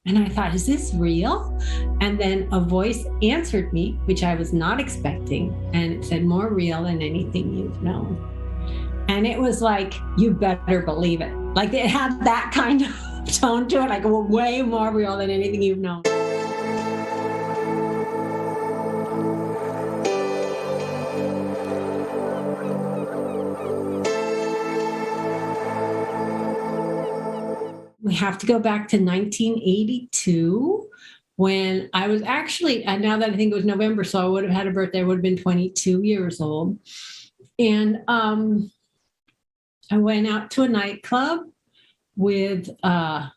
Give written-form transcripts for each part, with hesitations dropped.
And I thought, is this real? And then a voice answered me, which I was not expecting. And it said, more real than anything you've known. And it was like, you better believe it. Like it had that kind of tone to it, like way more real than anything you've known. We have to go back to 1982 when I was actually, and now that I think it was November, so I would have had a birthday, I would have been 22 years old. And I went out to a nightclub with, I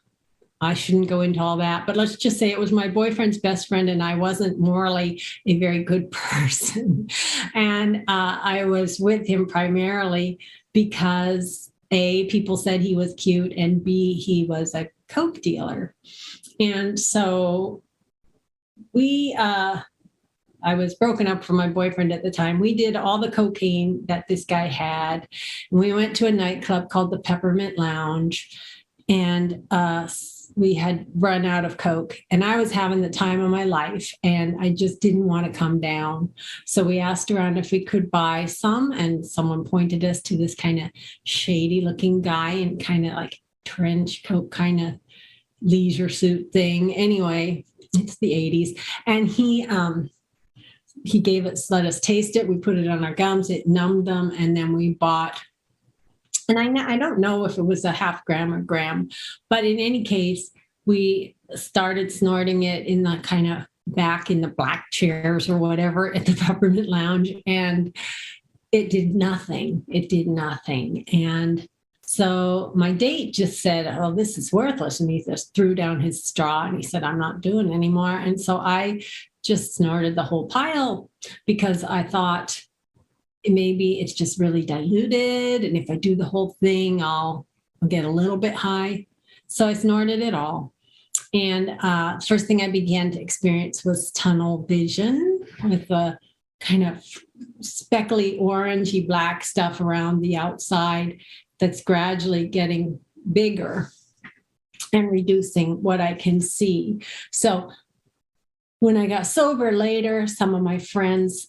shouldn't go into all that, but let's just say it was my boyfriend's best friend, and I wasn't morally a very good person. And I was with him primarily because A, people said he was cute, and B, he was a coke dealer. And so I was broken up from my boyfriend at the time. We did all the cocaine that this guy had. And we went to a nightclub called the Peppermint Lounge, and we had run out of coke, and I was having the time of my life, and I just didn't want to come down. So we asked around if we could buy some, and someone pointed us to this kind of shady looking guy in kind of like trench coat kind of leisure suit thing. Anyway, it's the 80s. And he let us taste it. We put it on our gums, it numbed them, and then we bought, and I don't know if it was a half gram or gram, but in any case, we started snorting it in the kind of back in the black chairs or whatever at the Peppermint Lounge, and it did nothing. It did nothing. And so my date just said, oh, this is worthless. And he just threw down his straw and he said, I'm not doing it anymore. And so I just snorted the whole pile because I thought, maybe it's just really diluted. And if I do the whole thing, I'll get a little bit high. So I snorted it all. And first thing I began to experience was tunnel vision with the kind of speckly orangey black stuff around the outside that's gradually getting bigger and reducing what I can see. So when I got sober later, some of my friends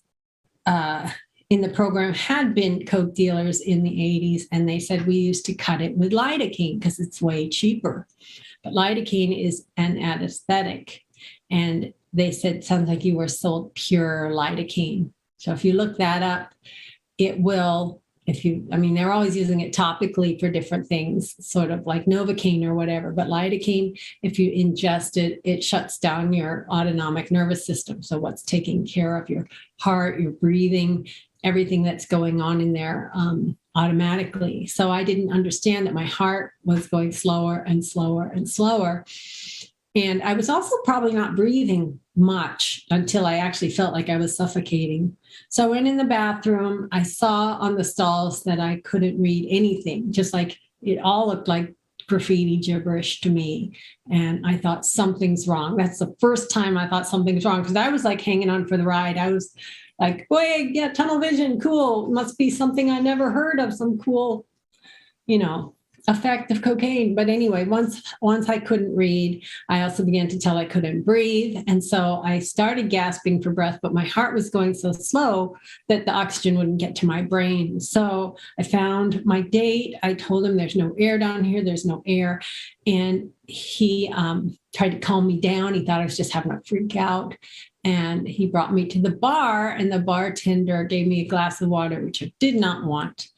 in the program had been coke dealers in the 80s, and they said we used to cut it with lidocaine because it's way cheaper. But lidocaine is an anesthetic, and they said sounds like you were sold pure lidocaine. So if you look that up, it will, they're always using it topically for different things, sort of like Novocaine or whatever. But lidocaine, if you ingest it, it shuts down your autonomic nervous system. So what's taking care of your heart, your breathing, everything that's going on in there automatically. So I didn't understand that my heart was going slower and slower and slower. And I was also probably not breathing much until I actually felt like I was suffocating. So I went in the bathroom. I saw on the stalls that I couldn't read anything, just like it all looked like graffiti gibberish to me. And I thought something's wrong. That's the first time I thought something's wrong, because I was like hanging on for the ride. I was like, boy, yeah, tunnel vision, cool. Must be something I never heard of, some cool, effect of cocaine. But anyway, once I couldn't read, I also began to tell I couldn't breathe. And so I started gasping for breath, but my heart was going so slow that the oxygen wouldn't get to my brain. So I found my date. I told him there's no air down here. There's no air. And he tried to calm me down. He thought I was just having a freak out. And he brought me to the bar, and the bartender gave me a glass of water, which I did not want.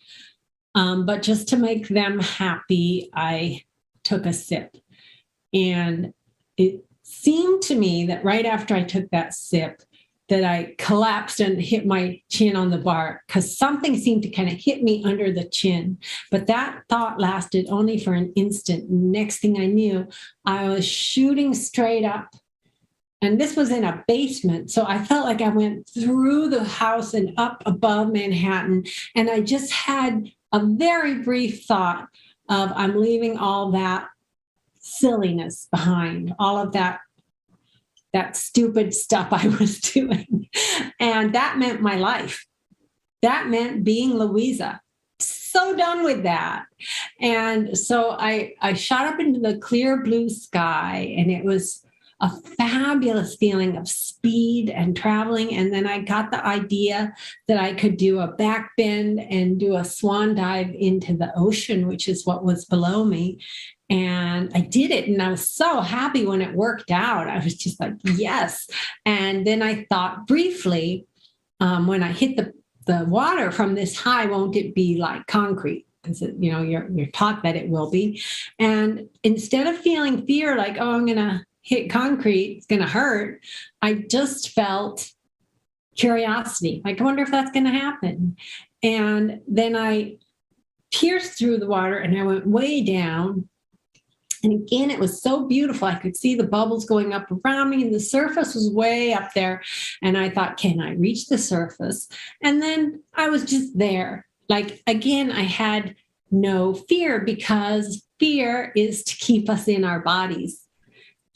But just to make them happy, I took a sip. And it seemed to me that right after I took that sip, that I collapsed and hit my chin on the bar, because something seemed to kind of hit me under the chin. But that thought lasted only for an instant. Next thing I knew, I was shooting straight up. And this was in a basement. So I felt like I went through the house and up above Manhattan. And I just had a very brief thought of, I'm leaving all that silliness behind, all of that stupid stuff I was doing. And that meant my life. That meant being Louisa, so done with that. And so I shot up into the clear blue sky, and it was a fabulous feeling of speed and traveling. And then I got the idea that I could do a back bend and do a swan dive into the ocean, which is what was below me. And I did it, and I was so happy when it worked out. I was just like, yes. And then I thought briefly, when I hit the water from this high, won't it be like concrete? Because you're taught that it will be. And instead of feeling fear, like, oh, I'm gonna hit concrete, it's gonna hurt, I just felt curiosity. Like, I wonder if that's gonna happen. And then I pierced through the water, and I went way down. And again, it was so beautiful. I could see the bubbles going up around me, and the surface was way up there. And I thought, can I reach the surface? And then I was just there. Like, again, I had no fear, because fear is to keep us in our bodies.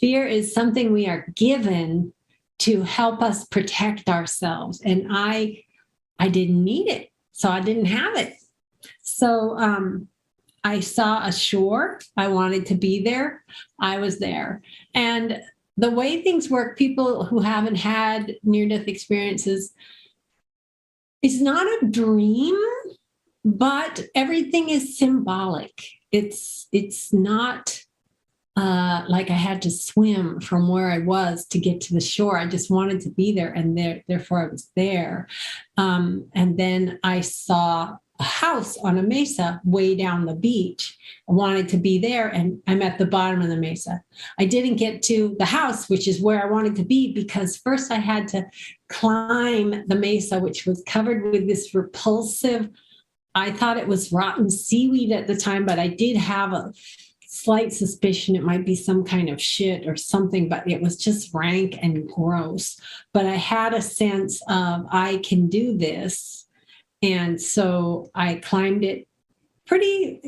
Fear is something we are given to help us protect ourselves. And I didn't need it, so I didn't have it. So I saw a shore. I wanted to be there. I was there. And the way things work, people who haven't had near-death experiences, it's not a dream, but everything is symbolic. It's not like I had to swim from where I was to get to the shore. I just wanted to be there, and therefore I was there. And then I saw a house on a mesa way down the beach. I wanted to be there, and I'm at the bottom of the mesa. I didn't get to the house, which is where I wanted to be, because first I had to climb the mesa, which was covered with this repulsive, I thought it was rotten seaweed at the time, but I did have a slight suspicion it might be some kind of shit or something, but it was just rank and gross. But I had a sense of, I can do this. And so I climbed it pretty,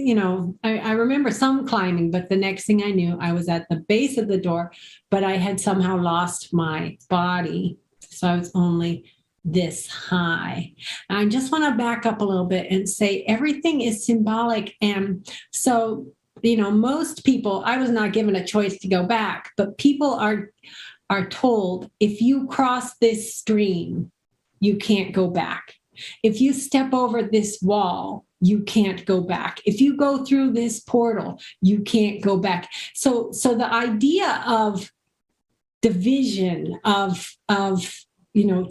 I remember some climbing, but the next thing I knew, I was at the base of the door, but I had somehow lost my body. So I was only this high. And I just want to back up a little bit and say everything is symbolic. And so, most people, I was not given a choice to go back, but people are told, if you cross this stream, you can't go back. If you step over this wall, you can't go back. If you go through this portal, you can't go back. So the idea of division, of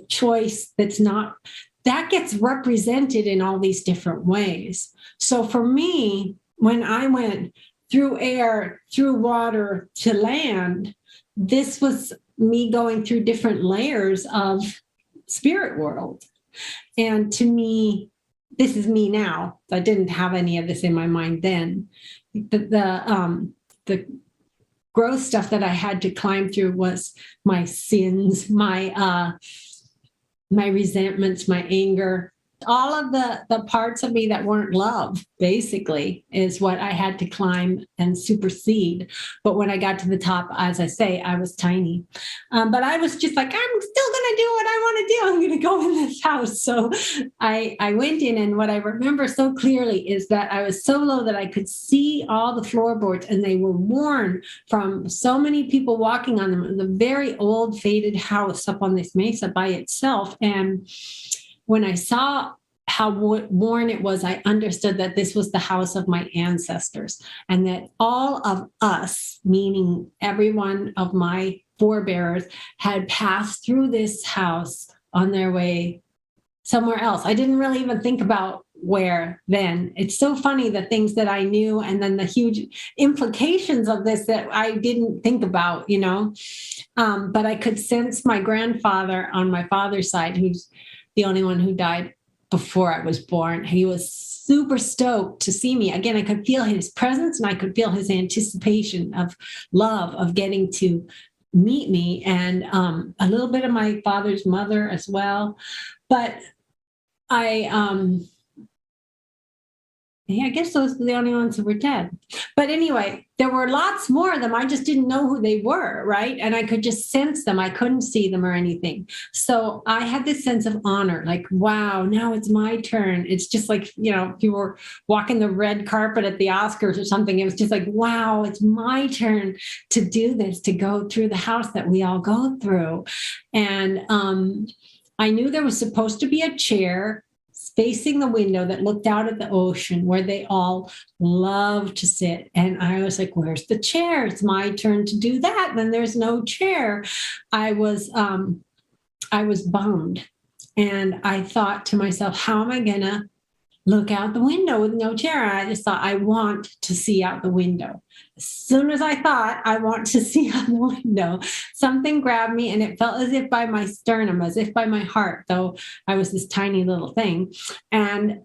choice, that gets represented in all these different ways. So for me, when I went through air, through water to land, this was me going through different layers of spirit world. And to me, this is me now. I didn't have any of this in my mind then. The gross stuff that I had to climb through was my sins, my resentments, my anger, all of the parts of me that weren't love, basically, is what I had to climb and supersede. But when I got to the top, as I say, I was tiny. But I was just like, I'm still going to do what I want to do. I'm going to go in this house. So I went in, and what I remember so clearly is that I was so low that I could see all the floorboards, and they were worn from so many people walking on them. It was a very old, faded house up on this mesa by itself. And when I saw how worn it was, I understood that this was the house of my ancestors, and that all of us, meaning every one of my forebearers, had passed through this house on their way somewhere else. I didn't really even think about where then. It's so funny, the things that I knew, and then the huge implications of this that I didn't think about, But I could sense my grandfather on my father's side, who's the only one who died before I was born. He was super stoked to see me. Again, I could feel his presence, and I could feel his anticipation of love, of getting to meet me, and a little bit of my father's mother as well. But I Yeah, I guess those were the only ones who were dead. But anyway, there were lots more of them. I just didn't know who they were, right? And I could just sense them. I couldn't see them or anything. So I had this sense of honor, like, wow, now it's my turn. It's just like, if you were walking the red carpet at the Oscars or something, it was just like, wow, it's my turn to do this, to go through the house that we all go through. And I knew there was supposed to be a chair facing the window that looked out at the ocean where they all love to sit. And I was like, where's the chair? It's my turn to do that. Then there's no chair. I was bummed. And I thought to myself, how am I gonna look out the window with no chair? And I just thought, I want to see out the window. As soon as I thought I want to see out the window, something grabbed me, and it felt as if by my sternum, as if by my heart, though I was this tiny little thing, and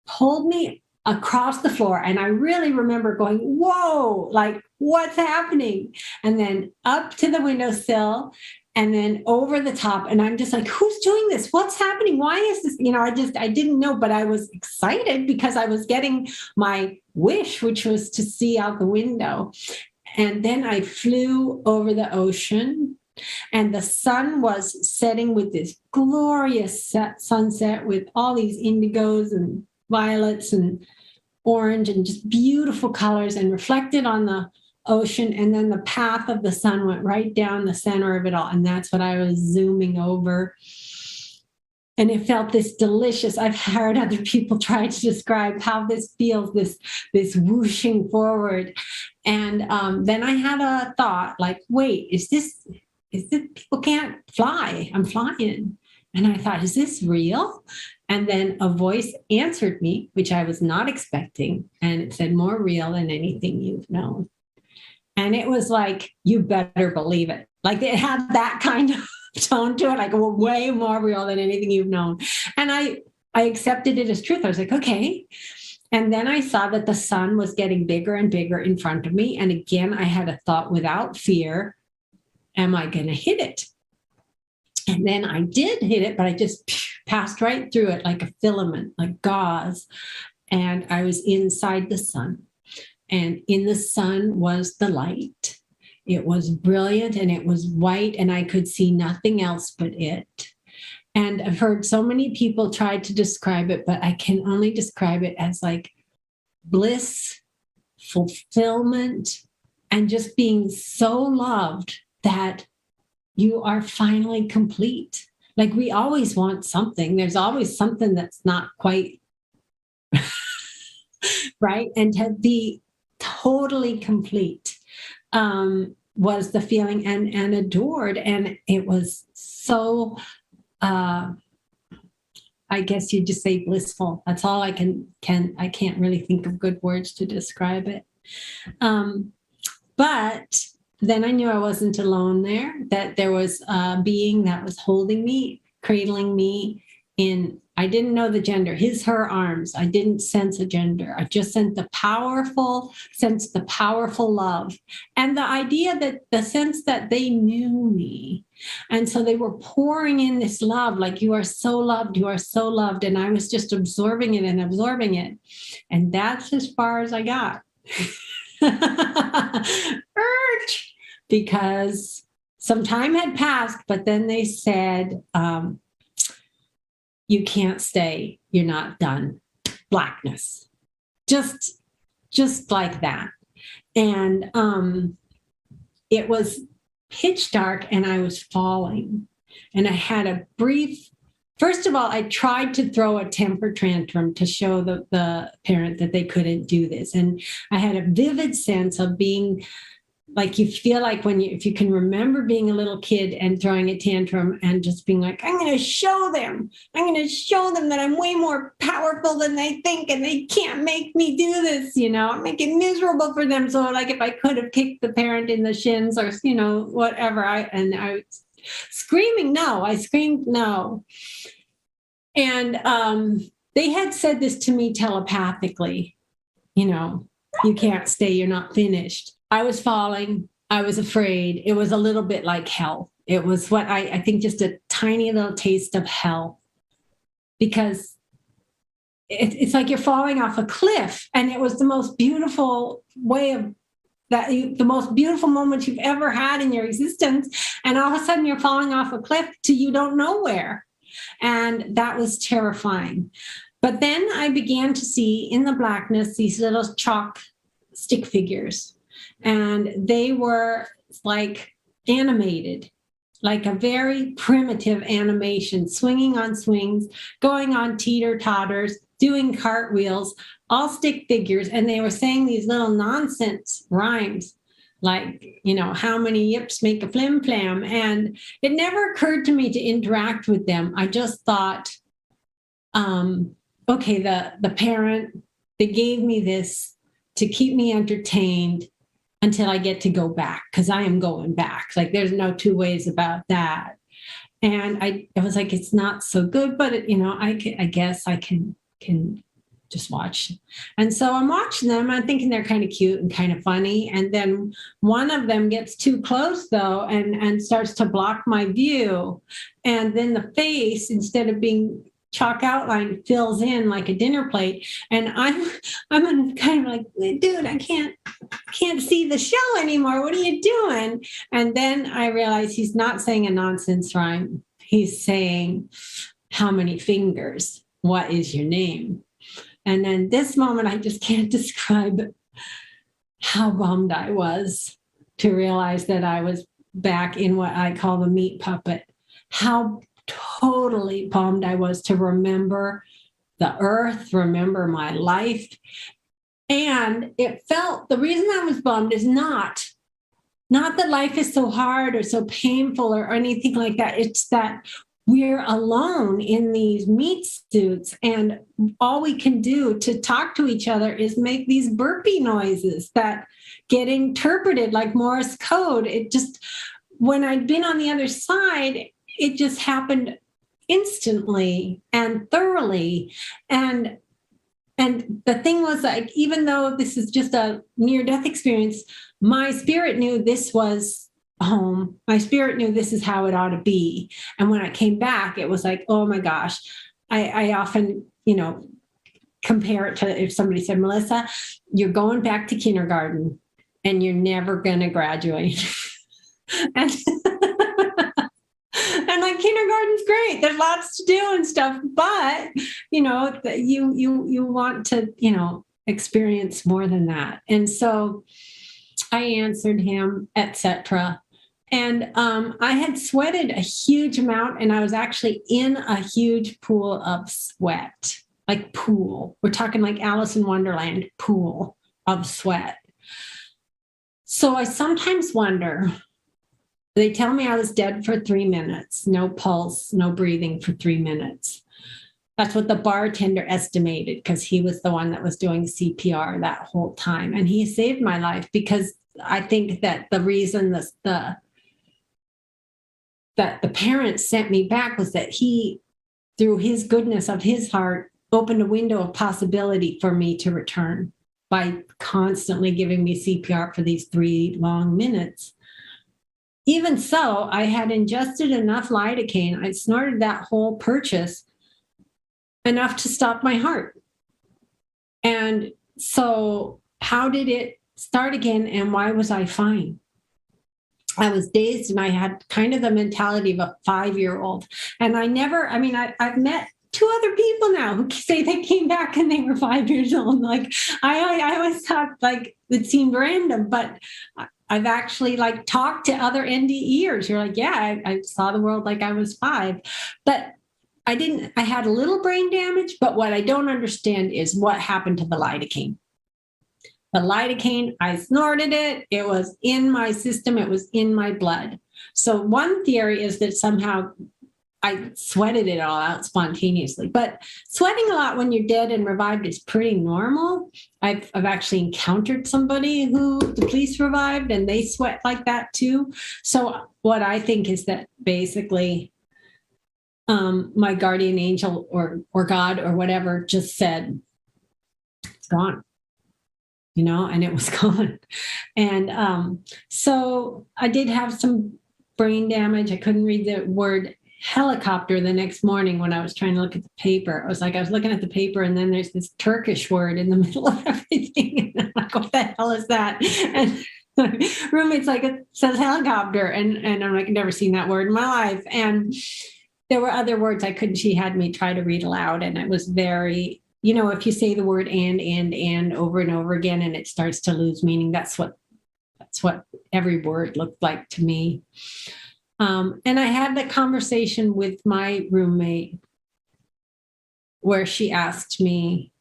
pulled me across the floor. And I really remember going, whoa, like, what's happening? And then up to the windowsill, and then over the top. And I'm just like, who's doing this? What's happening? Why is this? I didn't know, but I was excited because I was getting my wish, which was to see out the window. And then I flew over the ocean, and the sun was setting with this glorious sunset with all these indigos and violets and orange and just beautiful colors, and reflected on the ocean. And then the path of the sun went right down the center of it all. And that's what I was zooming over. And it felt this delicious. I've heard other people try to describe how this feels, this whooshing forward. And then I had a thought like, wait, is this people can't fly? I'm flying. And I thought, is this real? And then a voice answered me, which I was not expecting. And it said, more real than anything you've known. And it was like, you better believe it. Like, it had that kind of tone to it, like, well, way more real than anything you've known. And I accepted it as truth. I was like, okay. And then I saw that the sun was getting bigger and bigger in front of me. And again, I had a thought without fear, am I going to hit it? And then I did hit it, but I just passed right through it like a filament, like gauze. And I was inside the sun. And in the sun was the light. It was brilliant and it was white, and I could see nothing else but it. And I've heard so many people try to describe it, but I can only describe it as like bliss, fulfillment, and just being so loved that you are finally complete. Like, we always want something. There's always something that's not quite right. And to be totally complete was the feeling, and adored. And it was so, I guess you'd just say blissful. That's all I I can't really think of good words to describe it. But then I knew I wasn't alone there, that there was a being that was holding me, cradling me in, I didn't know the gender, his, her arms. I didn't sense a gender. I just sensed the powerful love. And the idea that the sense that they knew me. And so they were pouring in this love, like, you are so loved, you are so loved. And I was just absorbing it and absorbing it. And that's as far as I got. Because some time had passed, but then they said, you can't stay, you're not done. Blackness, just like that. And it was pitch dark, and I was falling. And I had a brief, first of all, I tried to throw a temper tantrum to show the parent that they couldn't do this. And I had a vivid sense of being, like, you feel like if you can remember being a little kid and throwing a tantrum and just being like, I'm going to show them that I'm way more powerful than they think, and they can't make me do this, I'm making it miserable for them. So, like, if I could have kicked the parent in the shins or, whatever, I screaming no, I screamed no. And they had said this to me telepathically, you can't stay, you're not finished. I was falling. I was afraid. It was a little bit like hell. It was what I think just a tiny little taste of hell, because it's like you're falling off a cliff. And it was the most beautiful way of the most beautiful moment you've ever had in your existence. And all of a sudden you're falling off a cliff to you don't know where. And that was terrifying. But then I began to see in the blackness these little chalk stick figures. And they were like animated, like a very primitive animation, swinging on swings, going on teeter-totters, doing cartwheels, all stick figures. And they were saying these little nonsense rhymes, like, how many yips make a flim flam? And it never occurred to me to interact with them. I just thought, okay, the parent, they gave me this to keep me entertained until I get to go back, because I am going back. Like, there's no two ways about that. And I was like, it's not so good, but I guess I can just watch. And so I'm watching them. I'm thinking they're kind of cute and kind of funny. And then one of them gets too close, though, and starts to block my view. And then the face, instead of being chalk outline, fills in like a dinner plate. And I'm kind of like, dude, I can't see the show anymore. What are you doing? And then I realized he's not saying a nonsense rhyme. He's saying, how many fingers? What is your name? And then this moment, I just can't describe how bummed I was to realize that I was back in what I call the meat puppet. How totally bummed I was to remember the earth, remember my life. And it felt, the reason I was bummed is not that life is so hard or so painful or anything like that. It's that we're alone in these meat suits, and all we can do to talk to each other is make these burpee noises that get interpreted like Morse code. It just, when I'd been on the other side, it just happened instantly and thoroughly. And the thing was, like, even though this is just a near-death experience, my spirit knew this was home. My spirit knew this is how it ought to be. And when I came back, it was like, oh my gosh. I often, compare it to if somebody said, Melissa, you're going back to kindergarten and you're never going to graduate. and And like, kindergarten's great. There's lots to do and stuff, but you want to, experience more than that. And so I answered him, etc. And I had sweated a huge amount, and I was actually in a huge pool of sweat, like pool. We're talking like Alice in Wonderland pool of sweat. So I sometimes wonder, they tell me I was dead for 3 minutes, no pulse, no breathing for 3 minutes. That's what the bartender estimated, because he was the one that was doing CPR that whole time. And he saved my life, because I think that the reason that the parents sent me back was that he, through his goodness of his heart, opened a window of possibility for me to return by constantly giving me CPR for these 3 long minutes. Even so, I had ingested enough lidocaine. I snorted that whole purchase enough to stop my heart. And so how did it start again, and why was I fine? I was dazed, and I had kind of the mentality of a 5-year-old. And I've met 2 other people now who say they came back and they were 5 years old. Like, I always thought, like, it seemed random, but I've actually talked to other NDEers who are like, yeah, I saw the world like I was 5, but I had a little brain damage, but what I don't understand is what happened to the lidocaine. The lidocaine, I snorted it. It was in my system. It was in my blood. So one theory is that somehow I sweated it all out spontaneously, but sweating a lot when you're dead and revived is pretty normal. I've actually encountered somebody who the police revived, and they sweat like that too. So what I think is that basically my guardian angel or God or whatever just said, it's gone, and it was gone. And so I did have some brain damage. I couldn't read the word helicopter the next morning when I was trying to look at the paper. I was looking at the paper, and then there's this Turkish word in the middle of everything. And I'm like, what the hell is that? And my roommate's like, it says helicopter. And I'm like, I've never seen that word in my life. And there were other words I couldn't, she had me try to read aloud. And it was very, if you say the word and over and over again, and it starts to lose meaning, that's what every word looked like to me. And I had that conversation with my roommate where she asked me,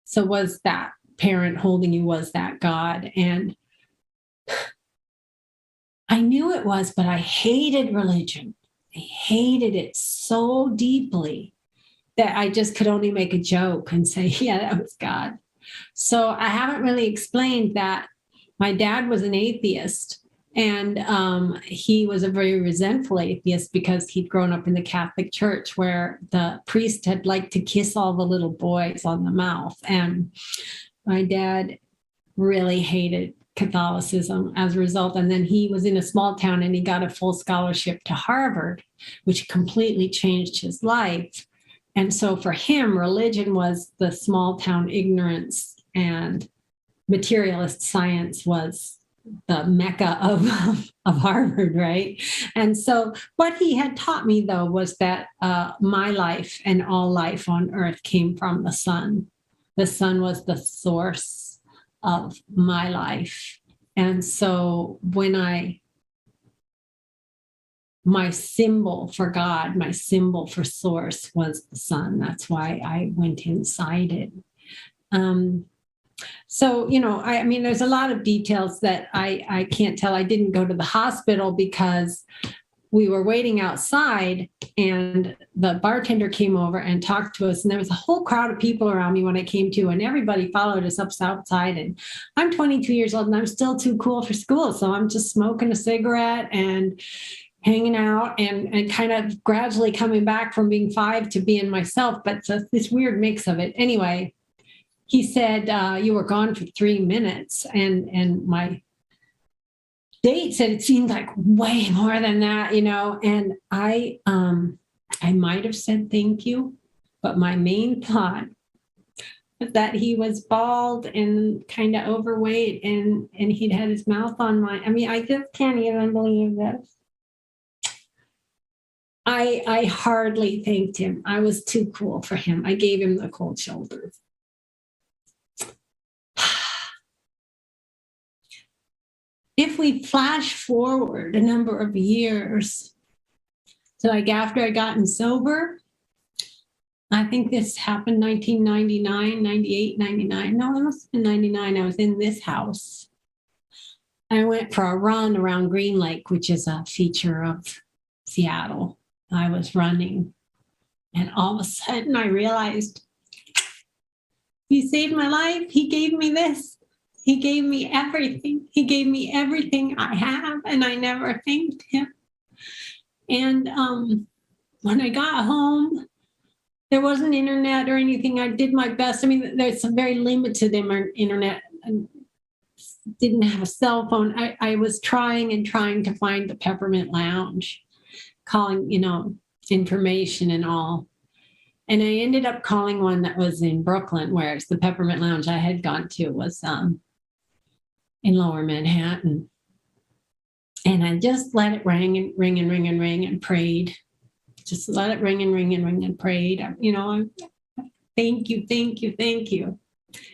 so was that parent holding you, was that God? And I knew it was, but I hated religion. I hated it so deeply that I just could only make a joke and say, yeah, that was God. So I haven't really explained that my dad was an atheist, and he was a very resentful atheist because he'd grown up in the Catholic Church where the priest had liked to kiss all the little boys on the mouth. And my dad really hated Catholicism as a result. And then he was in a small town and he got a full scholarship to Harvard, which completely changed his life. And so for him, religion was the small town ignorance, and materialist science was the mecca of Harvard, right? And so what he had taught me, though, was that my life and all life on earth came from the sun. The sun was the source of my life. And so when my symbol for God, my symbol for source was the sun. That's why I went inside it. So, I mean, there's a lot of details that I can't tell. I didn't go to the hospital because we were waiting outside, and the bartender came over and talked to us, and there was a whole crowd of people around me when I came to, and everybody followed us up outside. And I'm 22 years old and I'm still too cool for school. So I'm just smoking a cigarette and hanging out and kind of gradually coming back from being 5 to being myself. But it's this weird mix of it. Anyway, he said, you were gone for 3 minutes. And my date said it seemed like way more than that, and I might have said thank you, but my main thought was that he was bald and kind of overweight, and he'd had his mouth on I just can't even believe this. I hardly thanked him. I was too cool for him. I gave him the cold shoulder. If we flash forward a number of years, so like after I gotten sober, I think this happened 1999, 98, 99. No, it must have been 99. I was in this house. I went for a run around Green Lake, which is a feature of Seattle. I was running, and all of a sudden I realized, he saved my life. He gave me this. He gave me everything. He gave me everything I have, and I never thanked him. And when I got home, there wasn't internet or anything. I did my best. I mean, there's some very limited internet. I didn't have a cell phone. I was trying to find the Peppermint Lounge, calling, information and all. And I ended up calling one that was in Brooklyn, whereas the Peppermint Lounge I had gone to was in Lower Manhattan. And I just let it ring and ring and ring and ring and prayed. Just let it ring and ring and ring and prayed. Thank you, thank you, thank you.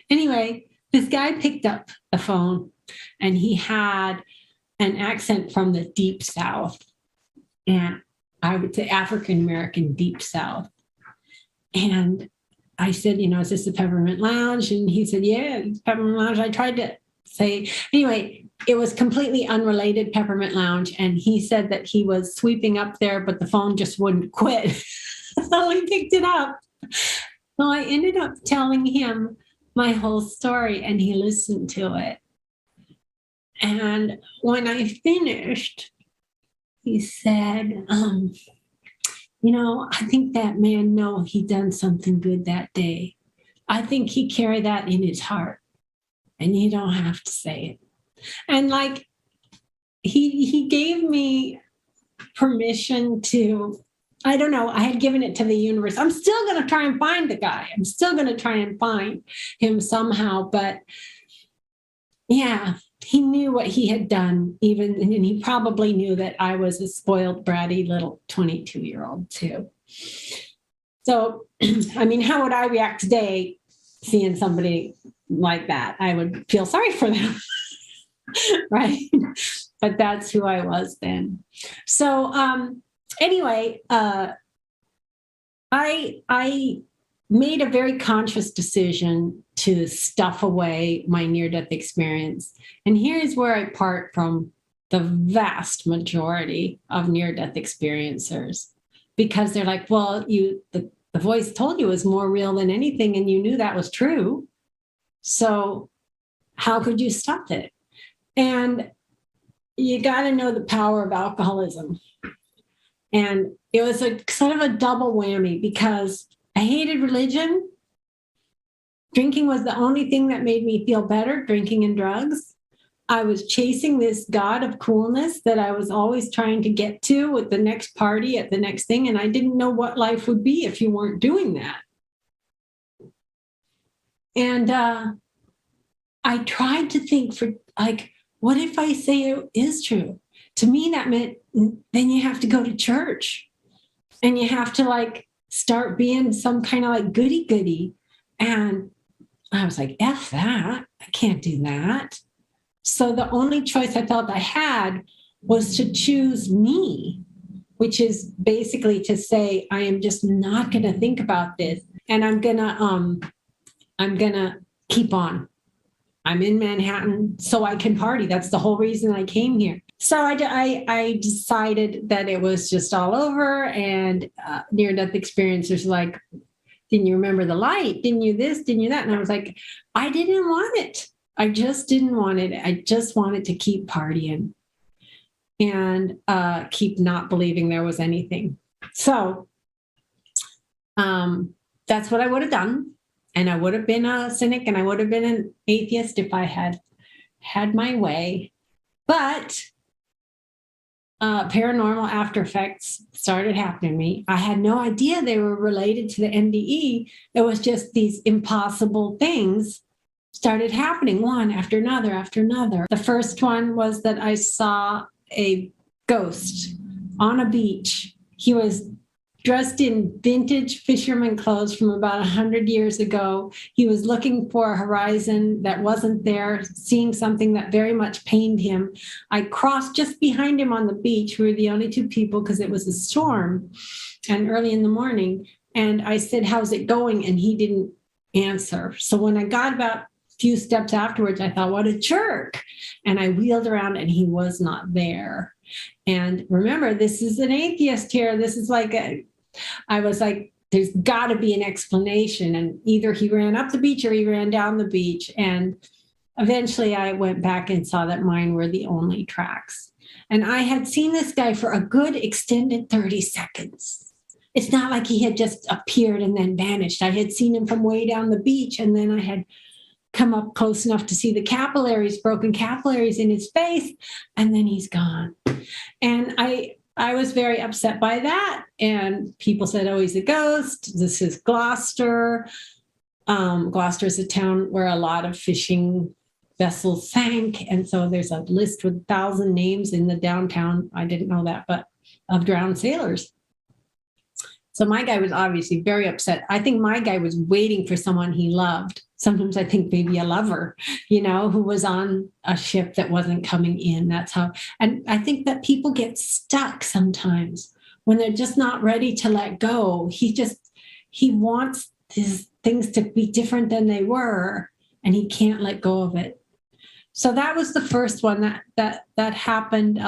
Anyway, this guy picked up the phone, and he had an accent from the Deep South. And I would say African-American Deep South. And I said, is this the Peppermint Lounge? And he said, yeah, it's Peppermint Lounge. I tried to say, anyway, it was completely unrelated, Peppermint Lounge. And he said that he was sweeping up there, but the phone just wouldn't quit. So he picked it up. So I ended up telling him my whole story, and he listened to it. And when I finished, he said, I think that man know he done something good that day. I think he carried that in his heart, and you don't have to say it. And he gave me permission to, I don't know, I had given it to the universe. I'm still going to try and find the guy. I'm still going to try and find him somehow. But yeah, he knew what he had done, even, and he probably knew that I was a spoiled, bratty little 22-year-old too. So, I mean, how would I react today seeing somebody like that? I would feel sorry for them, right? But that's who I was then. So, anyway, I made a very conscious decision to stuff away my near-death experience. And here's where I part from the vast majority of near-death experiencers, because they're like, well, the voice told you it was more real than anything, and you knew that was true. So how could you stop it? And you got to know the power of alcoholism. And it was a sort of a double whammy, because I hated religion. Drinking was the only thing that made me feel better, drinking and drugs. I was chasing this god of coolness that I was always trying to get to with the next party at the next thing. And I didn't know what life would be if you weren't doing that. And I tried to think for like, what if I say it is true? To me, that meant then you have to go to church and you have to like start being some kind of like goody-goody. And I was like, F that, I can't do that. So the only choice I felt I had was to choose me, which is basically to say, I am just not going to think about this. And I'm going to keep on. I'm in Manhattan so I can party. That's the whole reason I came here. So I decided that it was just all over, and near-death experiencers like, didn't you remember the light? Didn't you this? Didn't you that? And I was like, I didn't want it. I just didn't want it. I just wanted to keep partying and keep not believing there was anything. So that's what I would have done. And I would have been a cynic and I would have been an atheist if I had had my way. But paranormal after effects started happening to me. I had no idea they were related to the NDE. It was just these impossible things started happening, one after another after another. The first one was that I saw a ghost on a beach. He was dressed in vintage fisherman clothes from about 100 years ago. He was looking for a horizon that wasn't there, seeing something that very much pained him. I crossed just behind him on the beach. We were the only two people because it was a storm and early in the morning. And I said, how's it going? And he didn't answer. So when I got about a few steps afterwards, I thought, what a jerk. And I wheeled around and he was not there. And remember, this is an atheist here. This is like I was like, there's got to be an explanation. And either he ran up the beach or he ran down the beach. And eventually I went back and saw that mine were the only tracks. And I had seen this guy for a good extended 30 seconds. It's not like he had just appeared and then vanished. I had seen him from way down the beach. And then I had come up close enough to see the capillaries, broken capillaries in his face. And then he's gone. And I was very upset by that. And people said, oh, he's a ghost. This is Gloucester. Gloucester is a town where a lot of fishing vessels sank. And so there's a list with 1,000 names in the downtown. I didn't know that, but of drowned sailors. So my guy was obviously very upset. I think my guy was waiting for someone he loved. Sometimes I think maybe a lover, who was on a ship that wasn't coming in. That's how, and I think that people get stuck sometimes when they're just not ready to let go. He wants his things to be different than they were, and he can't let go of it. So that was the first one that happened.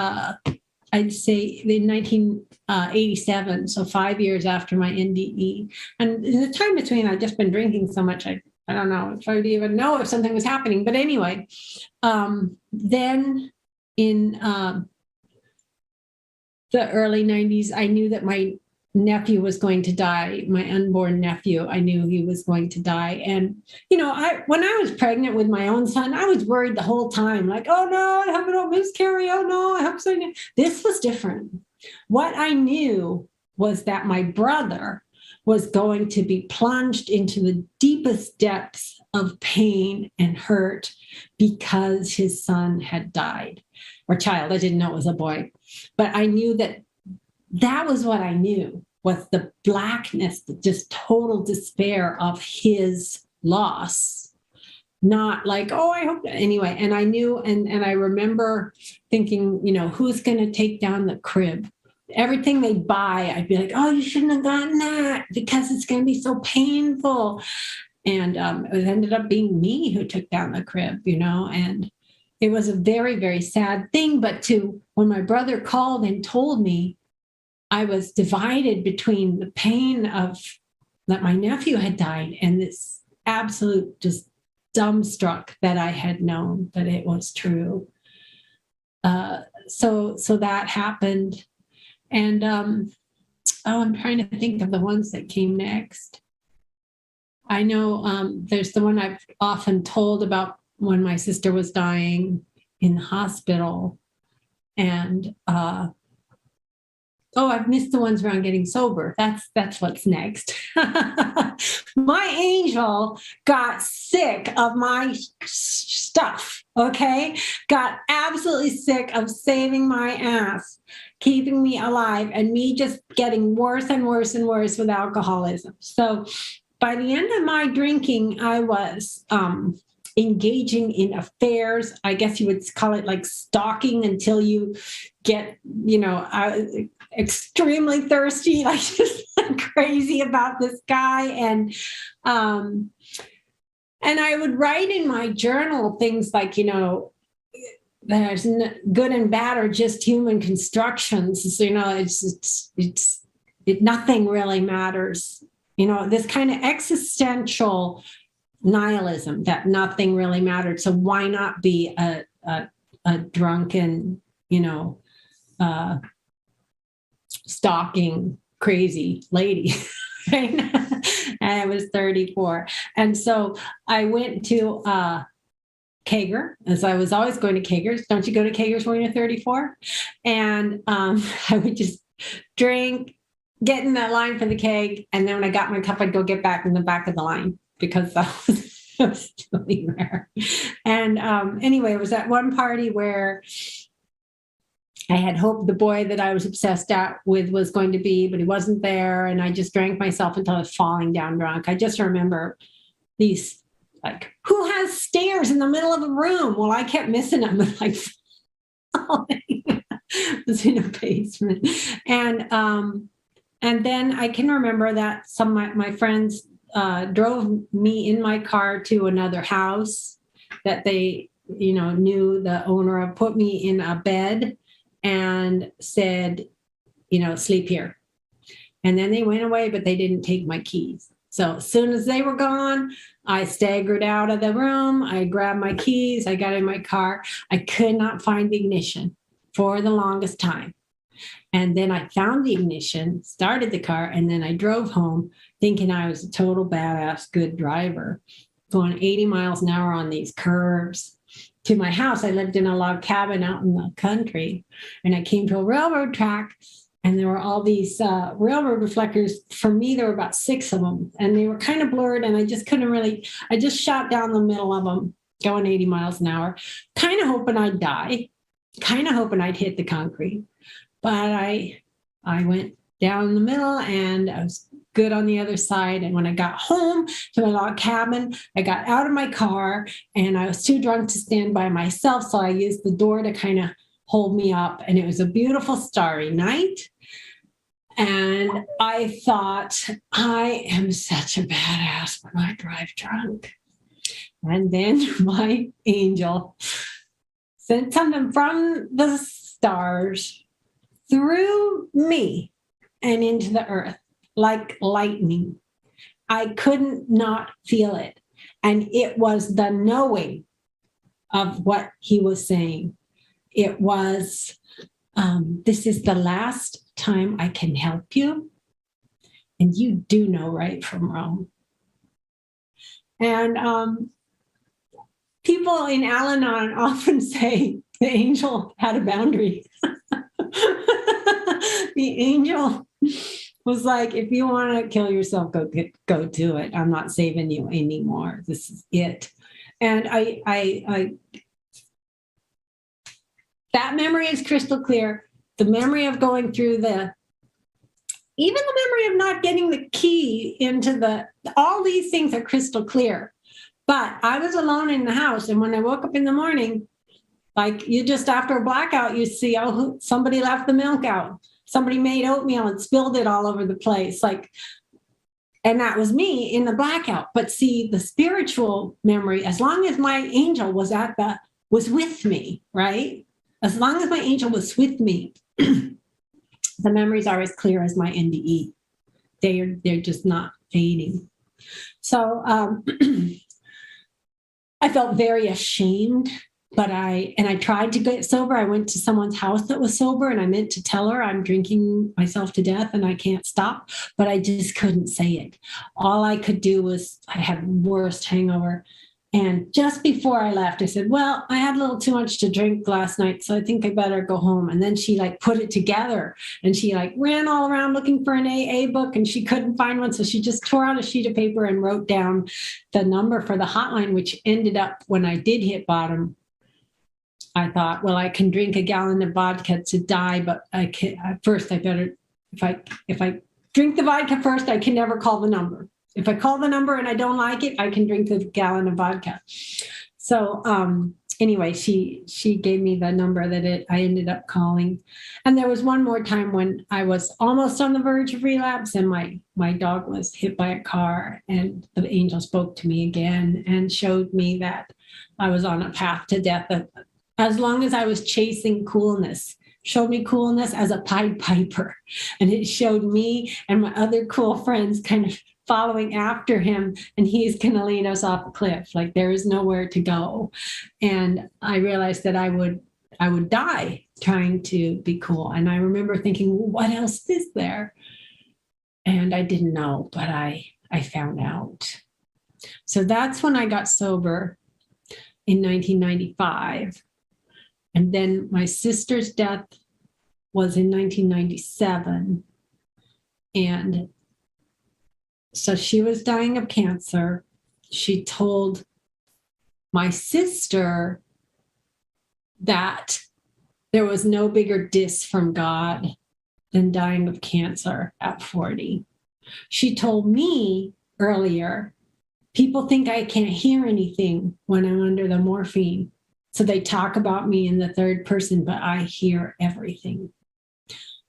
I'd say in 1987, so 5 years after my NDE. And in the time between, I'd just been drinking so much, I don't know if I'd even know if something was happening. But anyway, then in the early 90s, I knew that my nephew was going to die, my unborn nephew. I knew he was going to die. And, when I was pregnant with my own son, I was worried the whole time, like, oh no, I hope I don't miscarry. Oh no, I hope so. This was different. What I knew was that my brother was going to be plunged into the deepest depths of pain and hurt because his son had died, or child. I didn't know it was a boy, but I knew that that was what I knew, was the blackness, the just total despair of his loss. Not like, oh, I hope that. Anyway, and I knew, and I remember thinking, who's going to take down the crib? Everything they buy, I'd be like, oh, you shouldn't have gotten that because it's going to be so painful. And it ended up being me who took down the crib, and it was a very, very sad thing. But when my brother called and told me, I was divided between the pain of that my nephew had died and this absolute just dumbstruck that I had known that it was true. So that happened. And I'm trying to think of the ones that came next. I know there's the one I've often told about when my sister was dying in the hospital. And I've missed the ones around getting sober. That's what's next. My angel got sick of my stuff, okay? Got absolutely sick of saving my ass, keeping me alive, and me just getting worse and worse and worse with alcoholism. So by the end of my drinking, I was engaging in affairs. I guess you would call it like stalking until you get, extremely thirsty, like just crazy about this guy. And I would write in my journal things like, there's good and bad are just human constructions. So, nothing really matters. This kind of existential nihilism that nothing really mattered. So why not be a drunken, stalking crazy lady? Right? And I was 34. And so I went to Kager, as I was always going to Kager's. Don't you go to Kager's when you're 34? And I would just drink, get in that line for the keg, and then when I got my cup, I'd go get back in the back of the line because I was doing there. And anyway, it was at one party where I had hoped the boy that I was obsessed with was going to be, but he wasn't there. And I just drank myself until I was falling down drunk. I just remember these, like, who has stairs in the middle of a room? Well, I kept missing them, like, falling. It was in a basement. And then I can remember that some of my friends drove me in my car to another house that they, knew the owner of, put me in a bed and said, sleep here. And then they went away, but they didn't take my keys. So as soon as they were gone, I staggered out of the room. I grabbed my keys. I got in my car. I could not find the ignition for the longest time. And then I found the ignition, started the car, and then I drove home thinking I was a total badass, good driver, going 80 miles an hour on these curves to my house. I lived in a log cabin out in the country, and I came to a railroad track, and there were all these railroad reflectors. For me, there were about 6 of them, and they were kind of blurred, and I just shot down the middle of them, going 80 miles an hour, kind of hoping I'd die, kind of hoping I'd hit the concrete. But I went down the middle and I was good on the other side. And when I got home to my log cabin, I got out of my car and I was too drunk to stand by myself. So I used the door to kind of hold me up. And it was a beautiful starry night. And I thought, I am such a badass when I drive drunk. And then my angel sent something from the stars through me and into the earth like lightning. I couldn't not feel it. And it was the knowing of what he was saying. It was, this is the last time I can help you. And you do know right from wrong. And people in Al-Anon often say the angel had a boundary. the angel was like, if you want to kill yourself, go do it. I'm not saving you anymore. This is it. And I that memory is crystal clear. The memory of going through even the memory of not getting the key into all these things are crystal clear. But I was alone in the house. And when I woke up in the morning, like you just after a blackout, you see, oh, somebody left the milk out. Somebody made oatmeal and spilled it all over the place. And that was me in the blackout. But see, the spiritual memory, as long as my angel was with me, right? As long as my angel was with me, the memories are as clear as my NDE. They're just not fading. So I felt very ashamed, but I tried to get sober. I went to someone's house that was sober, and I meant to tell her I'm drinking myself to death and I can't stop, but I just couldn't say it. All I could do was, I had worst hangover. And just before I left, I said, well, I had a little too much to drink last night, so I think I better go home. And then she put it together, and she ran all around looking for an AA book, and she couldn't find one. So she just tore out a sheet of paper and wrote down the number for the hotline, which ended up, when I did hit bottom, I thought, well, I can drink a gallon of vodka to die, but first I better, if I drink the vodka first, I can never call the number. If I call the number and I don't like it, I can drink the gallon of vodka. So anyway, she gave me the number that I ended up calling. And there was one more time when I was almost on the verge of relapse, and my dog was hit by a car, and the angel spoke to me again and showed me that I was on a path to death. As long as I was chasing coolness, showed me coolness as a Pied Piper. And it showed me and my other cool friends kind of following after him, and he's going to lead us off a cliff. There is nowhere to go. And I realized that I would die trying to be cool. And I remember thinking, well, what else is there? And I didn't know, but I found out. So that's when I got sober in 1995. And then my sister's death was in 1997. And so she was dying of cancer. She told my sister that there was no bigger diss from God than dying of cancer at 40. She told me earlier, people think I can't hear anything when I'm under the morphine. So they talk about me in the third person, but I hear everything.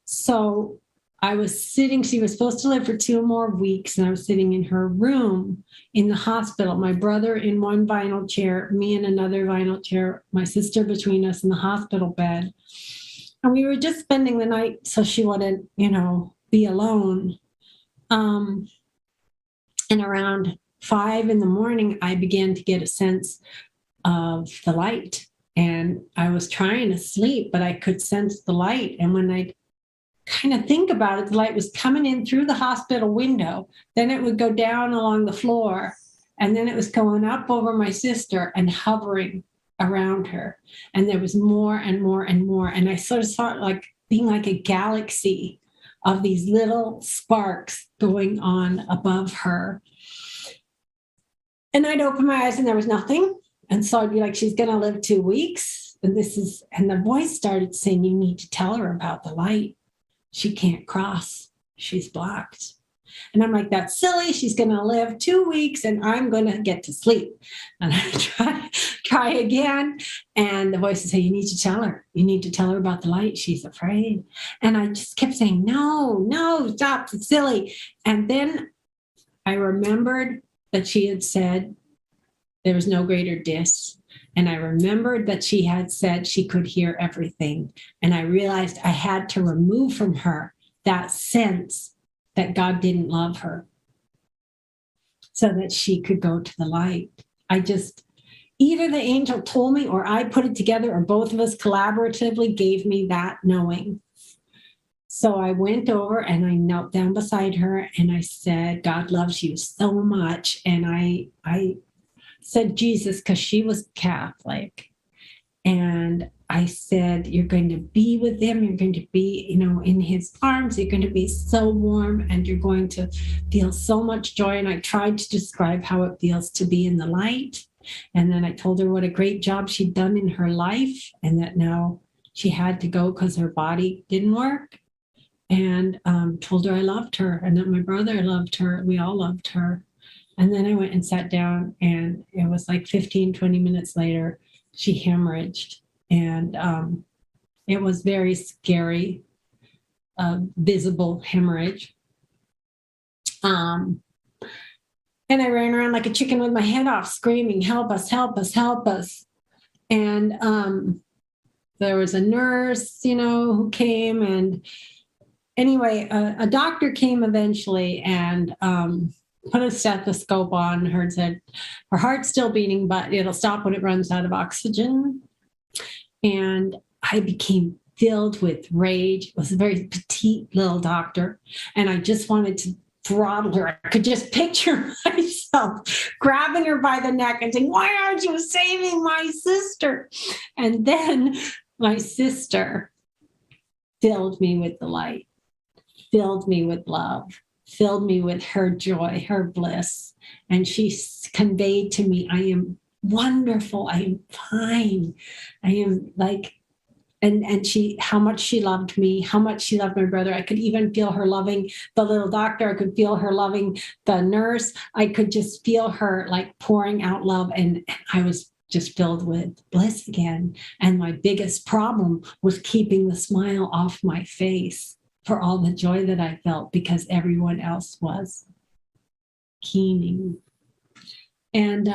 So I was sitting, she was supposed to live for 2 more weeks, and I was sitting in her room in the hospital, my brother in one vinyl chair, me in another vinyl chair, my sister between us in the hospital bed. And we were just spending the night so she wouldn't, be alone. And around 5 a.m, I began to get a sense of the light, and I was trying to sleep, but I could sense the light. And when I kind of think about it, the light was coming in through the hospital window, then it would go down along the floor, and then it was going up over my sister and hovering around her. And there was more and more and more. And I sort of saw it like being like a galaxy of these little sparks going on above her. And I'd open my eyes and there was nothing. And so I'd be like, she's going to live 2 weeks. And the voice started saying, you need to tell her about the light. She can't cross. She's blocked. And I'm like, that's silly. She's going to live 2 weeks and I'm going to get to sleep. And I try again. And the voice would say, you need to tell her. You need to tell her about the light. She's afraid. And I just kept saying, no, stop. It's silly. And then I remembered that she had said there was no greater diss. And I remembered that she had said she could hear everything. And I realized I had to remove from her that sense that God didn't love her so that she could go to the light. Either the angel told me or I put it together or both of us collaboratively gave me that knowing. So I went over and I knelt down beside her and I said, God loves you so much. And I said Jesus because she was Catholic. And I said, you're going to be with him. You're going to be, in his arms. You're going to be so warm and you're going to feel so much joy. And I tried to describe how it feels to be in the light. And then I told her what a great job she'd done in her life and that now she had to go because her body didn't work. And told her I loved her and that my brother loved her. We all loved her. And then I went and sat down and it was like 15, 20 minutes later, she hemorrhaged. And it was very scary, visible hemorrhage. And I ran around like a chicken with my head off, screaming, help us, help us, help us. And there was a nurse, who came. And anyway, a doctor came eventually and put a stethoscope on her and said, her heart's still beating, but it'll stop when it runs out of oxygen. And I became filled with rage. It was a very petite little doctor. And I just wanted to throttle her. I could just picture myself grabbing her by the neck and saying, why aren't you saving my sister? And then my sister filled me with the light, filled me with love, filled me with her joy, her bliss. And she conveyed to me, I am wonderful. I am fine. I am like, and she, how much she loved me, how much she loved my brother. I could even feel her loving the little doctor. I could feel her loving the nurse. I could just feel her like pouring out love. And I was just filled with bliss again. And my biggest problem was keeping the smile off my face for all the joy that I felt because everyone else was keening. And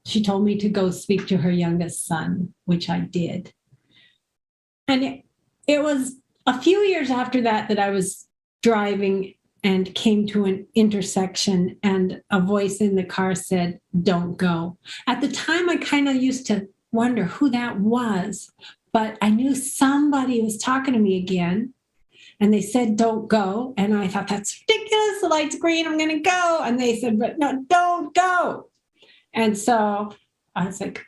she told me to go speak to her youngest son, which I did. And it was a few years after that I was driving and came to an intersection and a voice in the car said, don't go. At the time, I kind of used to wonder who that was, but I knew somebody was talking to me again. And they said, don't go. And I thought, that's ridiculous. The light's green. I'm going to go. And they said, but no, don't go. And so I was like,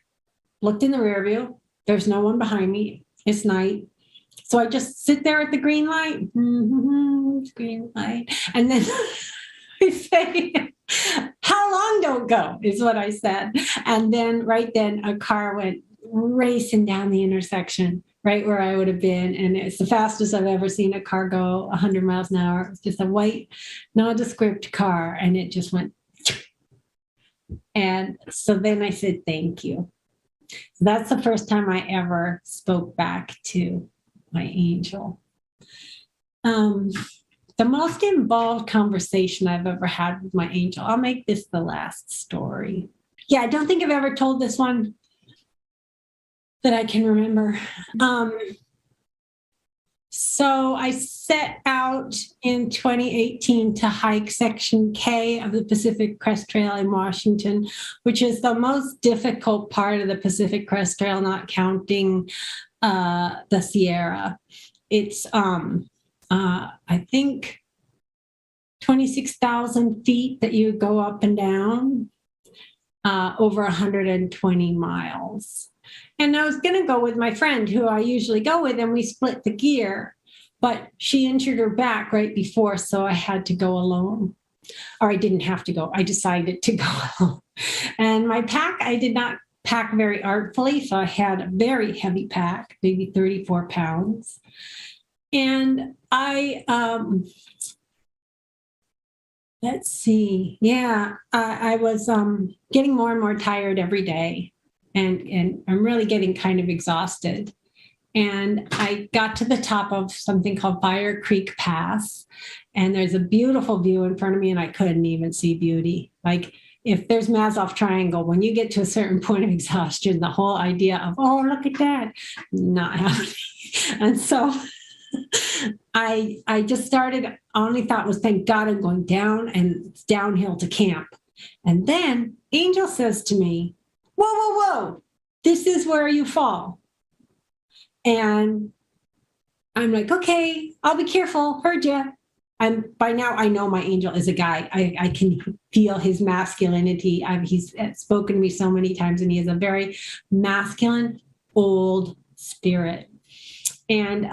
looked in the rear view. There's no one behind me. It's night. So I just sit there at the green light. Green light. And then I say, how long don't go is what I said. And then right then a car went racing down the intersection right where I would have been. And it's the fastest I've ever seen a car go 100 miles an hour. It was just a white, nondescript car. And it just went. And so then I said, thank you. So that's the first time I ever spoke back to my angel. The most involved conversation I've ever had with my angel. I'll make this the last story. Yeah, I don't think I've ever told this one that I can remember. So I set out in 2018 to hike Section K of the Pacific Crest Trail in Washington, which is the most difficult part of the Pacific Crest Trail, not counting the Sierra. It's, I think, 26,000 feet that you go up and down, over 120 miles. And I was going to go with my friend who I usually go with, and we split the gear, but she injured her back right before, so I had to go alone. Or I didn't have to go. I decided to go alone. And my pack, I did not pack very artfully, so I had a very heavy pack, maybe 34 pounds. And I, let's see, yeah, I was getting more and more tired every day. And I'm really getting kind of exhausted. And I got to the top of something called Fire Creek Pass. And there's a beautiful view in front of me, and I couldn't even see beauty. Like if there's Maslow's triangle, when you get to a certain point of exhaustion, the whole idea of, oh, look at that, not happening. And so I just started, only thought was, thank God I'm going down, and it's downhill to camp. And then Angel says to me, whoa, whoa, whoa, this is where you fall. And I'm like, okay, I'll be careful, heard ya. And by now I know my angel is a guy. I can feel his masculinity. He's spoken to me so many times, and he is a very masculine, old, spirit. And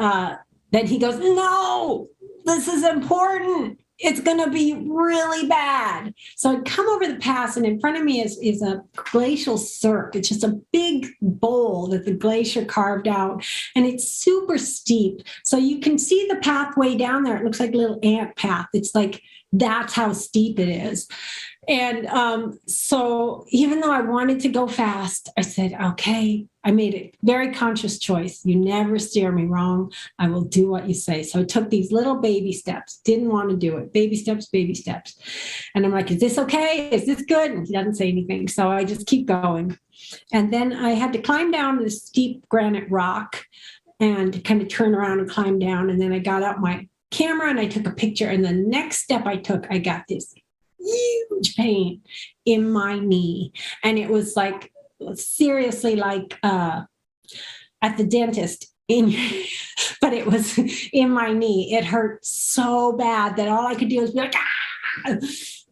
then he goes, no, this is important. It's going to be really bad. So I'd come over the pass, and in front of me is a glacial cirque. It's just a big bowl that the glacier carved out, and it's super steep. So you can see the pathway down there. It looks like a little ant path. It's like, that's how steep it is. And so even though I wanted to go fast, I said, okay, I made a very conscious choice. You never steer me wrong. I will do what you say. So I took these little baby steps, didn't want to do it. Baby steps, baby steps. And I'm like, is this okay? Is this good? And he doesn't say anything. So I just keep going. And then I had to climb down this steep granite rock and kind of turn around and climb down. And then I got out my camera and I took a picture. And the next step I took, I got this huge pain in my knee. And it was like, seriously, like at the dentist, but it was in my knee. It hurt so bad that all I could do was be like, ah!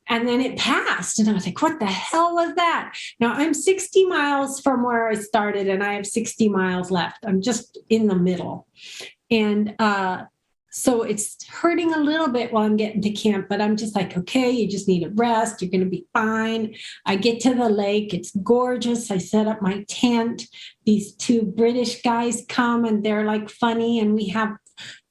And then it passed. And I was like, what the hell was that? Now I'm 60 miles from where I started, and I have 60 miles left. I'm just in the middle. And so it's hurting a little bit while I'm getting to camp, but I'm just like, okay, you just need a rest. You're going to be fine. I get to the lake. It's gorgeous. I set up my tent. These two British guys come, and they're like funny, and we have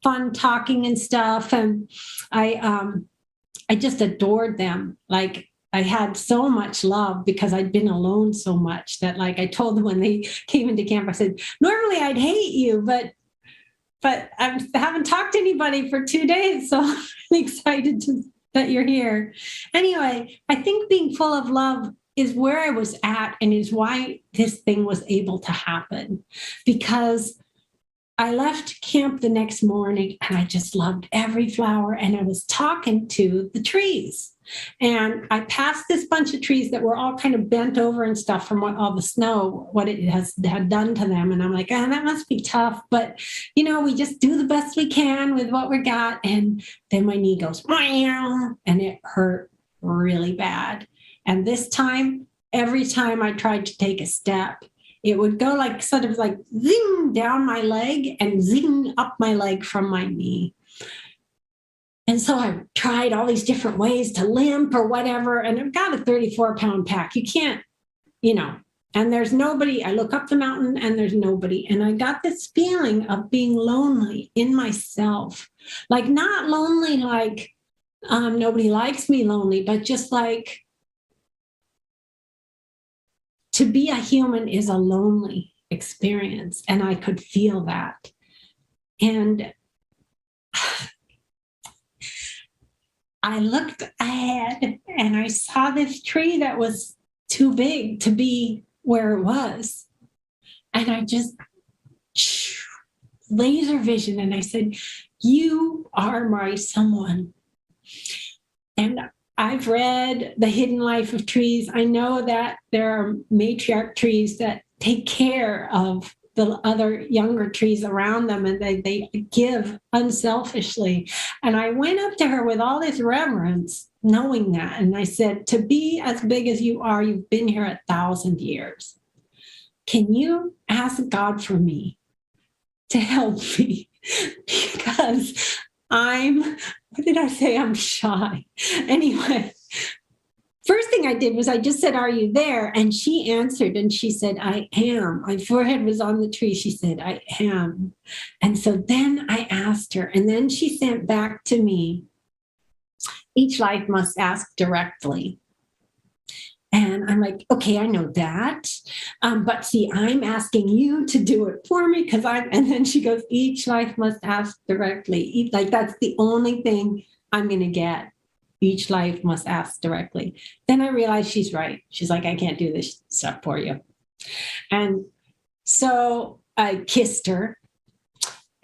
fun talking and stuff. And I just adored them. Like, I had so much love because I'd been alone so much that, like, I told them when they came into camp, I said, normally I'd hate you, but I haven't talked to anybody for 2 days, so I'm really excited that you're here. Anyway, I think being full of love is where I was at, and is why this thing was able to happen. Because I left camp the next morning, and I just loved every flower, and I was talking to the trees. And I passed this bunch of trees that were all kind of bent over and stuff from all the snow, what it had done to them. And I'm like, oh, that must be tough. But, we just do the best we can with what we got. And then my knee goes, meow, and it hurt really bad. And this time, every time I tried to take a step, it would go like sort of like zing down my leg and zing up my leg from my knee. And so I tried all these different ways to limp or whatever. And I've got a 34-pound pack. You can't, and there's nobody. I look up the mountain and there's nobody. And I got this feeling of being lonely in myself. Like, not lonely like nobody likes me lonely, but just like, to be a human is a lonely experience. And I could feel that. And I looked ahead and I saw this tree that was too big to be where it was. And I just laser vision, and I said, you are my someone. And I've read The Hidden Life of Trees. I know that there are matriarch trees that take care of the other younger trees around them, and they give unselfishly. And I went up to her with all this reverence, knowing that. And I said, to be as big as you are, you've been here 1,000 years. Can you ask God for me to help me? Because what did I say? I'm shy. Anyway, first thing I did was I just said, are you there? And she answered, and she said, I am. My forehead was on the tree. She said, I am. And so then I asked her, and then she sent back to me, each life must ask directly. And I'm like, okay, I know that. But see, I'm asking you to do it for me and then she goes, each life must ask directly. Like, that's the only thing I'm going to get. Each life must ask directly. Then I realized she's right. She's like, I can't do this stuff for you. And so I kissed her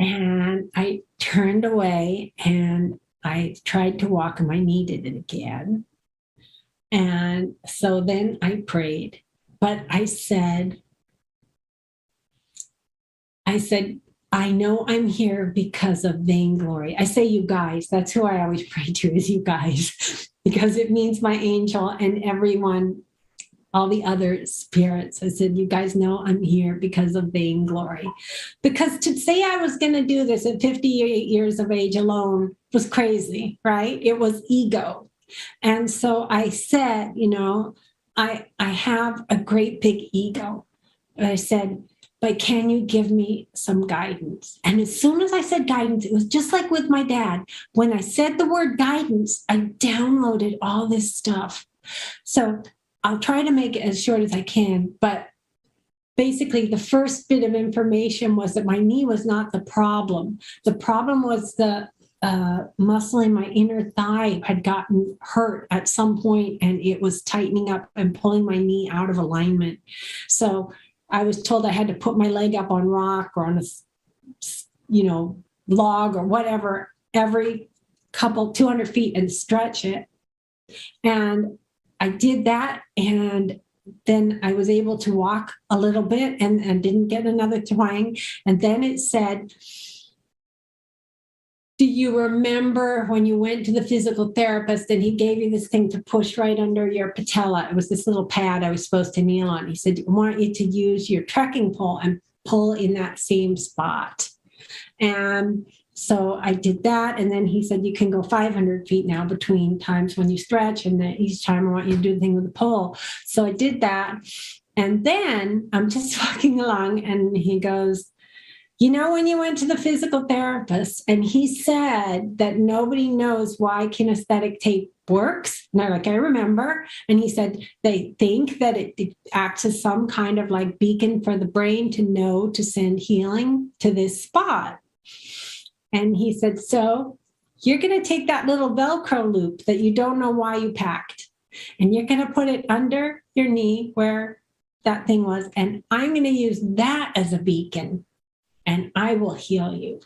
and I turned away and I tried to walk, and my knee did it again. And so then I prayed, but I said, I know I'm here because of vainglory. I say you guys, that's who I always pray to, is you guys, because it means my angel and everyone all the other spirits. I said, you guys know I'm here because of vainglory. Because to say I was going to do this at 58 years of age alone was crazy, right? It was ego. And so I said, I have a great big ego. I said, but can you give me some guidance? And as soon as I said guidance, it was just like with my dad. When I said the word guidance, I downloaded all this stuff. So I'll try to make it as short as I can. But basically, the first bit of information was that my knee was not the problem. The problem was the muscle in my inner thigh had gotten hurt at some point, and it was tightening up and pulling my knee out of alignment. So I was told I had to put my leg up on rock or on a, log or whatever every couple 200 feet and stretch it. And I did that, and then I was able to walk a little bit and didn't get another twang. And then it said, do you remember when you went to the physical therapist and he gave you this thing to push right under your patella? It was this little pad I was supposed to kneel on. He said, I want you to use your trekking pole and pull in that same spot. And so I did that. And then he said, you can go 500 feet now between times when you stretch. And then each time I want you to do the thing with the pole. So I did that. And then I'm just walking along and he goes, when you went to the physical therapist and he said that nobody knows why kinesthetic tape works. And I'm like, I remember. And he said, they think that it acts as some kind of like beacon for the brain to know to send healing to this spot. And he said, so you're going to take that little Velcro loop that you don't know why you packed, and you're going to put it under your knee where that thing was. And I'm going to use that as a beacon. And I will heal you.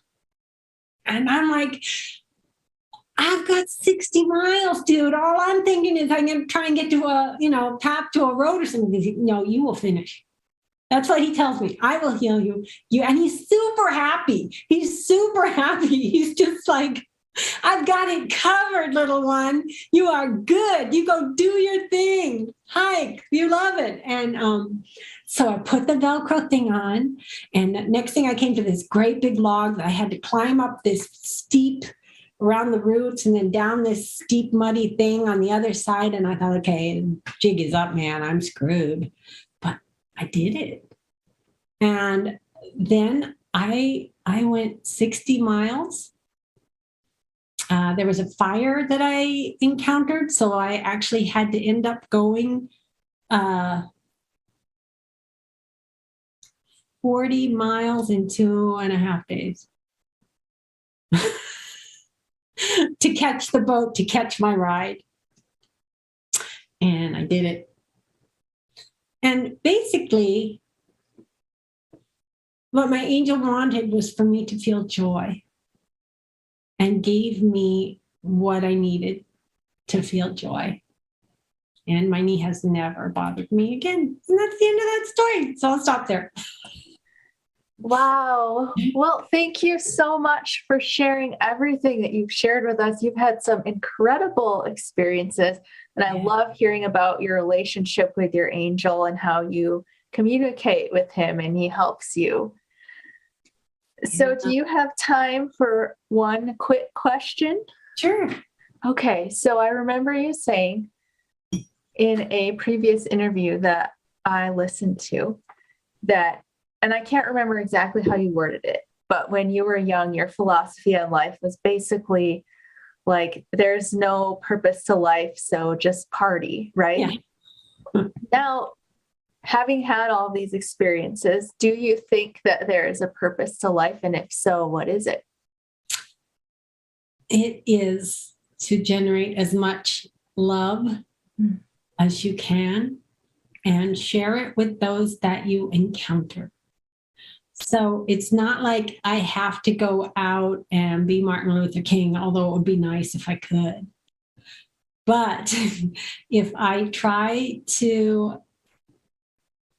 And I'm like, I've got 60 miles, dude. All I'm thinking is I'm going to try and get to a, path to a road or something. No, you will finish. That's what he tells me. I will heal you. And he's super happy. He's super happy. He's just like, I've got it covered, little one. You are good. You go do your thing. Hike. You love it. And so I put the Velcro thing on. And the next thing I came to this great big log that I had to climb up this steep around the roots and then down this steep, muddy thing on the other side. And I thought, okay, jig is up, man. I'm screwed. But I did it. And then I went 60 miles. There was a fire that I encountered, so I actually had to end up going 40 miles in 2.5 days to catch the boat, to catch my ride. And I did it. And basically, what my angel wanted was for me to feel joy, and gave me what I needed to feel joy. And my knee has never bothered me again. And that's the end of that story. So I'll stop there. Wow. Well, thank you so much for sharing everything that you've shared with us. You've had some incredible experiences. And I love hearing about your relationship with your angel and how you communicate with him and he helps you. So do you have time for one quick question? Sure. Okay. So I remember you saying in a previous interview that I listened to that, and I can't remember exactly how you worded it, but when you were young, your philosophy on life was basically like, there's no purpose to life, so just party, right? Yeah. Now, having had all these experiences, do you think that there is a purpose to life? And if so, what is it? It is to generate as much love as you can and share it with those that you encounter. So it's not like I have to go out and be Martin Luther King, although it would be nice if I could. But if I try to,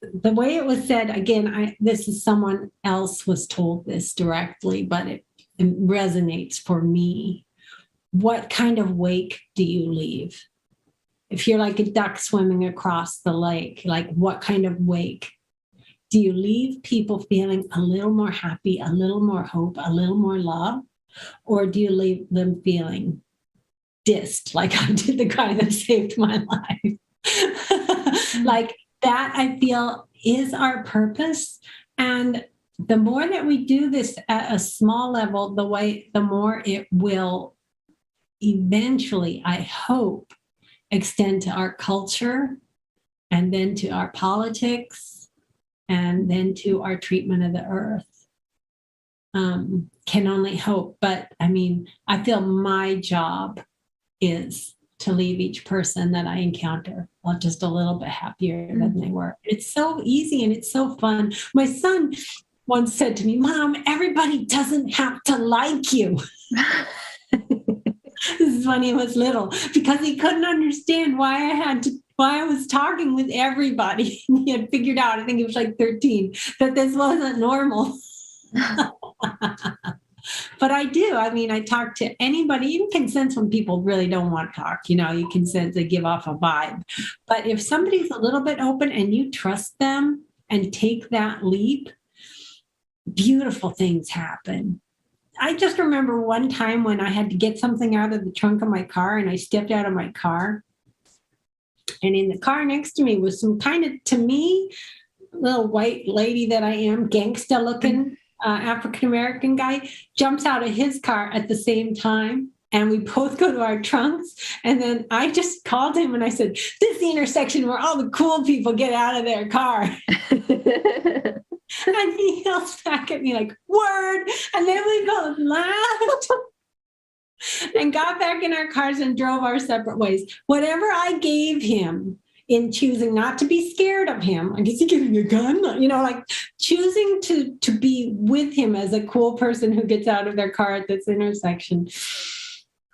the way it was said, again, this is someone else was told this directly, but it resonates for me. What kind of wake do you leave? if you're like a duck swimming across the lake, like what kind of wake? Do you leave people feeling a little more happy, a little more hope, a little more love? Or do you leave them feeling dissed, like I did the guy that saved my life? Like that, I feel, is our purpose. And the more that we do this at a small level, the more it will eventually, I hope, extend to our culture and then to our politics and then to our treatment of the earth. Can only hope. But I mean, I feel my job is to leave each person that I encounter just a little bit happier than they were. It's so easy and it's so fun. My son once said to me, Mom, everybody doesn't have to like you. This is when he was little, because he couldn't understand why I was talking with everybody. He had figured out, I think he was like 13, that this wasn't normal. But I do. I mean, I talk to anybody. You can sense when people really don't want to talk. You can sense they give off a vibe. But if somebody's a little bit open and you trust them and take that leap, beautiful things happen. I just remember one time when I had to get something out of the trunk of my car, and I stepped out of my car. And in the car next to me was some kind of, to me, little white lady that I am, gangsta looking African-American guy, jumps out of his car at the same time. And we both go to our trunks. And then I just called him and I said, this is the intersection where all the cool people get out of their car. And he yells back at me like, word. And then we both laughed and got back in our cars and drove our separate ways. Whatever I gave him in choosing not to be scared of him, like, is he giving a gun? Like choosing to be with him as a cool person who gets out of their car at this intersection,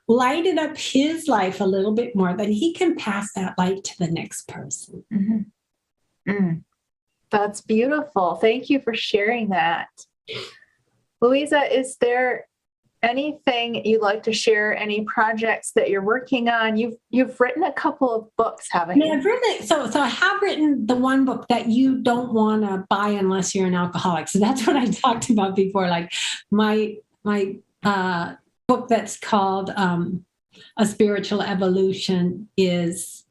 lighted up his life a little bit more, that he can pass that light to the next person. Mm-hmm. Mm. That's beautiful. Thank you for sharing that. Louisa, is there anything you'd like to share? Any projects that you're working on? You've written a couple of books, haven't you? Yeah, I've written, so I have written the one book that you don't want to buy unless you're an alcoholic. So that's what I talked about before. Like my book that's called A Spiritual Evolution is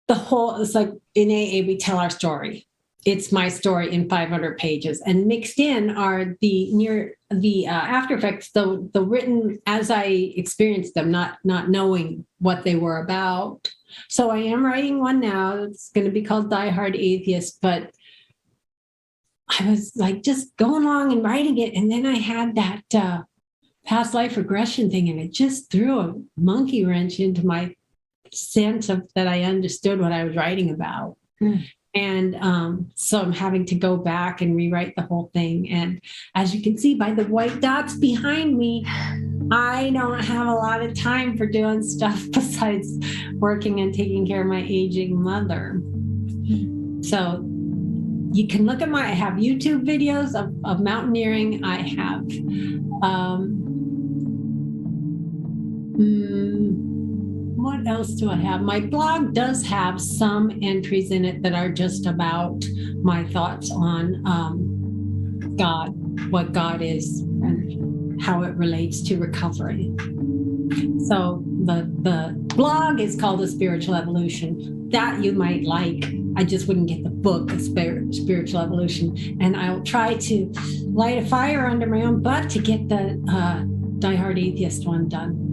it's like in AA, we tell our story. It's my story in 500 pages, and mixed in are the after effects, the written as I experienced them, not knowing what they were about. So I am writing one now. It's going to be called Die Hard Atheist, but I was like just going along and writing it, and then I had that past life regression thing, and it just threw a monkey wrench into my sense of that I understood what I was writing about. And so I'm having to go back and rewrite the whole thing. And as you can see by the white dots behind me, I don't have a lot of time for doing stuff besides working and taking care of my aging mother. So you can look at I have YouTube videos of mountaineering. I have, what else do I have? My blog does have some entries in it that are just about my thoughts on God, what God is, and how it relates to recovery. So the blog is called A Spiritual Evolution. That you might like. I just wouldn't get the book, A Spiritual Evolution. And I'll try to light a fire under my own butt to get the Die Hard Atheist one done.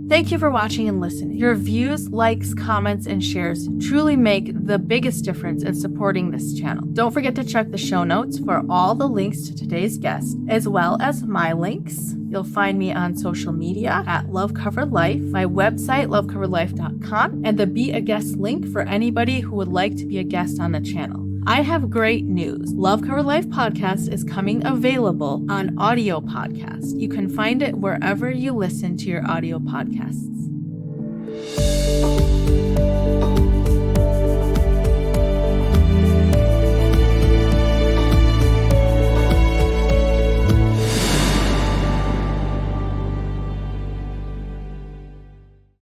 Thank you for watching and listening. Your views, likes, comments, and shares truly make the biggest difference in supporting this channel. Don't forget to check the show notes for all the links to today's guest, as well as my links. You'll find me on social media at Love Covered Life, my website, lovecoveredlife.com, and the Be a Guest link for anybody who would like to be a guest on the channel. I have great news. Love Covered Life podcast is coming available on audio podcast. You can find it wherever you listen to your audio podcasts.